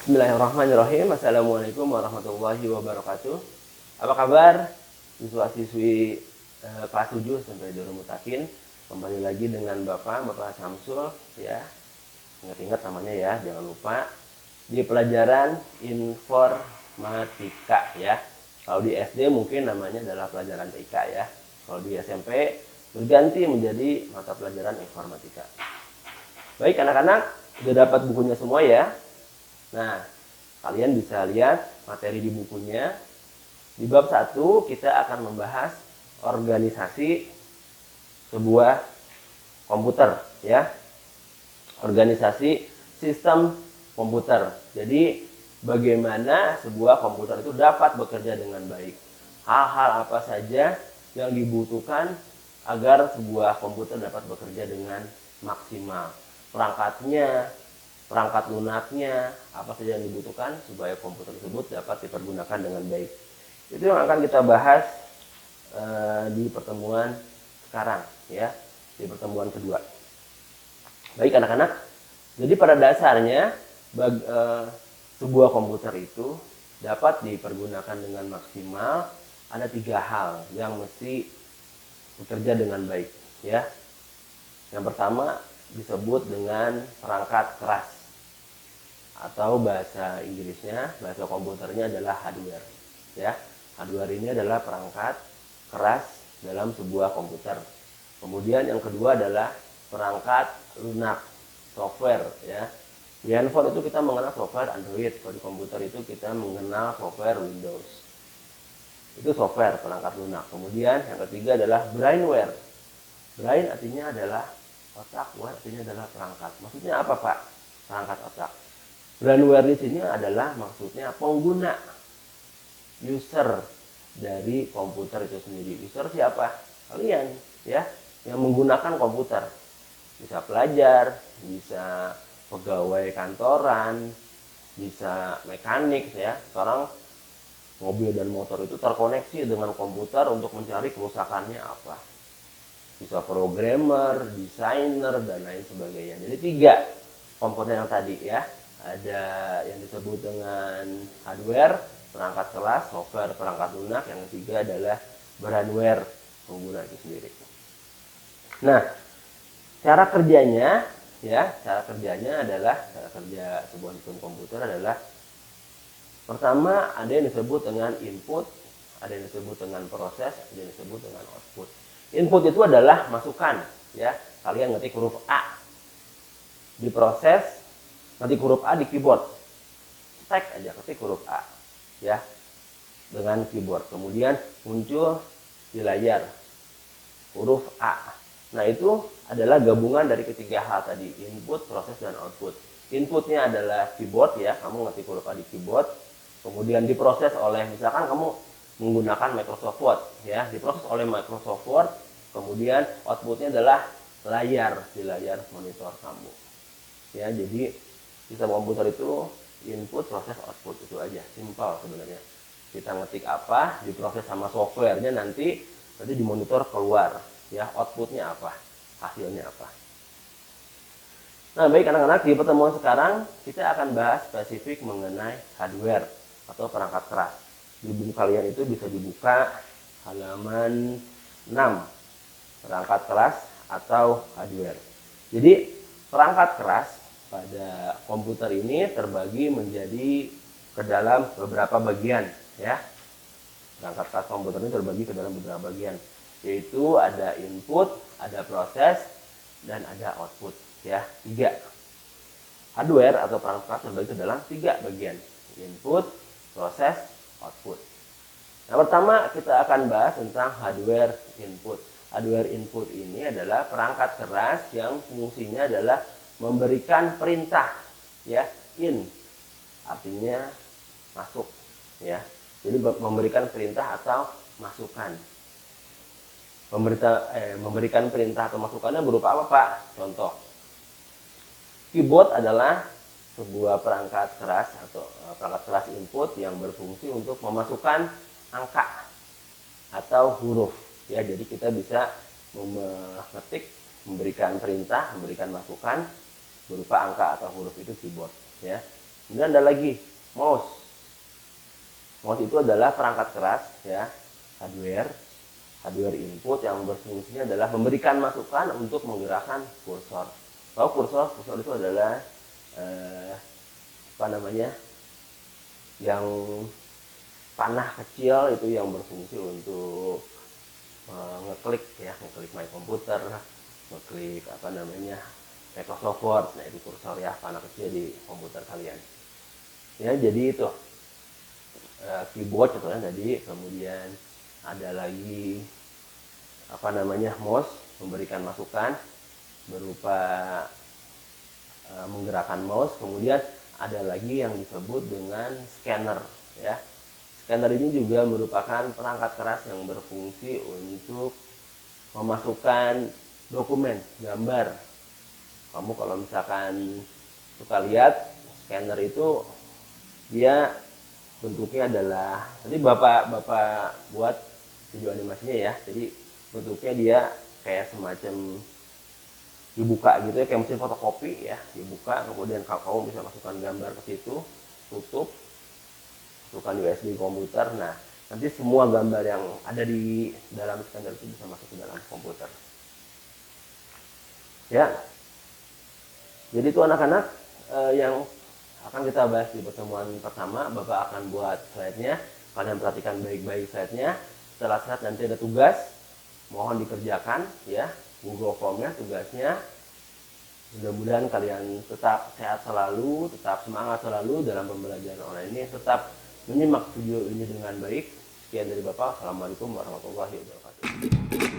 Bismillahirrahmanirrahim. Assalamualaikum warahmatullahi wabarakatuh. Apa kabar siswa-siswi kelas 7 sampai Darul Mutakin? Kembali lagi dengan Bapak Samsul ya. Ingat-ingat namanya ya, jangan lupa. Di pelajaran informatika ya. Kalau di SD mungkin namanya adalah pelajaran TK ya. Kalau di SMP berganti menjadi mata pelajaran informatika. Baik anak-anak, sudah dapat bukunya semua ya. Nah, kalian bisa lihat materi di bukunya. Di bab 1 kita akan membahas organisasi sebuah komputer ya. Organisasi sistem komputer. Jadi bagaimana sebuah komputer itu dapat bekerja dengan baik. Hal-hal apa saja yang dibutuhkan agar sebuah komputer dapat bekerja dengan maksimal. Perangkatnya, perangkat lunaknya, apa saja yang dibutuhkan supaya komputer tersebut dapat dipergunakan dengan baik. Itu yang akan kita bahas di pertemuan sekarang ya, di pertemuan kedua. Baik anak-anak, jadi pada dasarnya sebuah komputer itu dapat dipergunakan dengan maksimal. Ada 3 hal yang mesti bekerja dengan baik ya. Yang pertama disebut dengan perangkat keras, atau bahasa Inggrisnya, bahasa komputernya adalah hardware ya. Hardware ini adalah perangkat keras dalam sebuah komputer. Kemudian yang kedua adalah perangkat lunak, software ya. Di handphone itu kita mengenal software Android, kalau di komputer itu kita mengenal software Windows. Itu software, perangkat lunak. Kemudian yang ketiga adalah brainware. Brain artinya adalah otak, ware artinya adalah perangkat. Maksudnya apa Pak? Perangkat otak. Brainware di sini adalah maksudnya pengguna, user dari komputer itu sendiri. User siapa? Kalian ya, yang menggunakan komputer. Bisa pelajar, bisa pegawai kantoran, bisa mekanik ya. Sekarang mobil dan motor itu terkoneksi dengan komputer untuk mencari kerusakannya apa. Bisa programmer, desainer, dan lain sebagainya. Jadi 3 komponen yang tadi ya. Ada yang disebut dengan hardware, perangkat keras, software, perangkat lunak. Yang ketiga adalah brainware, pengguna itu sendiri. Nah, cara kerjanya ya, cara kerja sebuah sistem komputer adalah pertama ada yang disebut dengan input, ada yang disebut dengan proses, ada yang disebut dengan output. Input itu adalah masukan ya. Kalian ngetik huruf A, diproses, ngetik huruf A di keyboard, type aja ketik huruf A ya dengan keyboard, kemudian muncul di layar huruf A. Nah, itu adalah gabungan dari ketiga hal tadi, input, proses, dan output. Inputnya adalah keyboard ya, kamu ngetik huruf A di keyboard, kemudian diproses oleh, misalkan kamu menggunakan Microsoft Word ya, diproses oleh Microsoft Word, kemudian outputnya adalah layar, di layar monitor kamu ya. Jadi sistem komputer itu input, proses, output, itu aja, simpel sebenarnya. Kita ngetik apa, diproses sama softwarenya, nanti di monitor keluar ya, outputnya apa, hasilnya apa. Nah, baik anak-anak, di pertemuan sekarang kita akan bahas spesifik mengenai hardware atau perangkat keras. Di buku kalian itu bisa dibuka halaman 6, perangkat keras atau hardware. Jadi perangkat keras pada komputer ini terbagi menjadi ke dalam beberapa bagian ya. Perangkat keras komputer ini terbagi ke dalam beberapa bagian, yaitu ada input, ada proses, dan ada output ya. 3 hardware atau perangkat keras terbagi ke dalam 3 bagian, input, proses, output. Nah, pertama kita akan bahas tentang hardware input. Hardware input ini adalah perangkat keras yang fungsinya adalah memberikan perintah ya, in artinya masuk ya. Jadi memberikan perintah atau masukan. Memberikan perintah atau masukannya berupa apa Pak? Contoh, keyboard adalah sebuah perangkat keras atau perangkat keras input yang berfungsi untuk memasukkan angka atau huruf ya. Jadi kita bisa mengetik, memberikan perintah, memberikan masukan berupa angka atau huruf, itu keyboard ya. Kemudian ada lagi mouse. Mouse itu adalah perangkat keras ya, hardware input yang berfungsinya adalah memberikan masukan untuk menggerakkan kursor. Kalau kursor itu adalah apa namanya, yang panah kecil itu yang berfungsi untuk ngeklik ya, ngeklik my komputer, ngeklik apa namanya, Microsoft Word. Nah itu kursor ya, panah kecil di komputer kalian ya. Jadi itu keyboard contohnya tadi. Kemudian ada lagi apa namanya, mouse, memberikan masukan berupa menggerakkan mouse. Kemudian ada lagi yang disebut dengan scanner ya. Scanner ini juga merupakan perangkat keras yang berfungsi untuk memasukkan dokumen, gambar. Kamu kalau misalkan suka lihat scanner itu, dia bentuknya adalah, tadi bapak buat video animasinya ya. Jadi bentuknya dia kayak semacam dibuka gitu ya, kayak mesin fotokopi ya, dibuka, kemudian kamu bisa masukkan gambar ke situ, tutup, masukkan USB komputer. Nah nanti semua gambar yang ada di dalam scanner itu bisa masuk ke dalam komputer ya. Jadi itu anak-anak yang akan kita bahas di pertemuan pertama. Bapak akan buat slide-nya, kalian perhatikan baik-baik slide-nya. Setelah slide nanti ada tugas, mohon dikerjakan ya, Google Form-nya, tugasnya. Mudah-mudahan kalian tetap sehat selalu, tetap semangat selalu dalam pembelajaran online ini, tetap menyimak video ini dengan baik. Sekian dari Bapak, Assalamualaikum warahmatullahi wabarakatuh.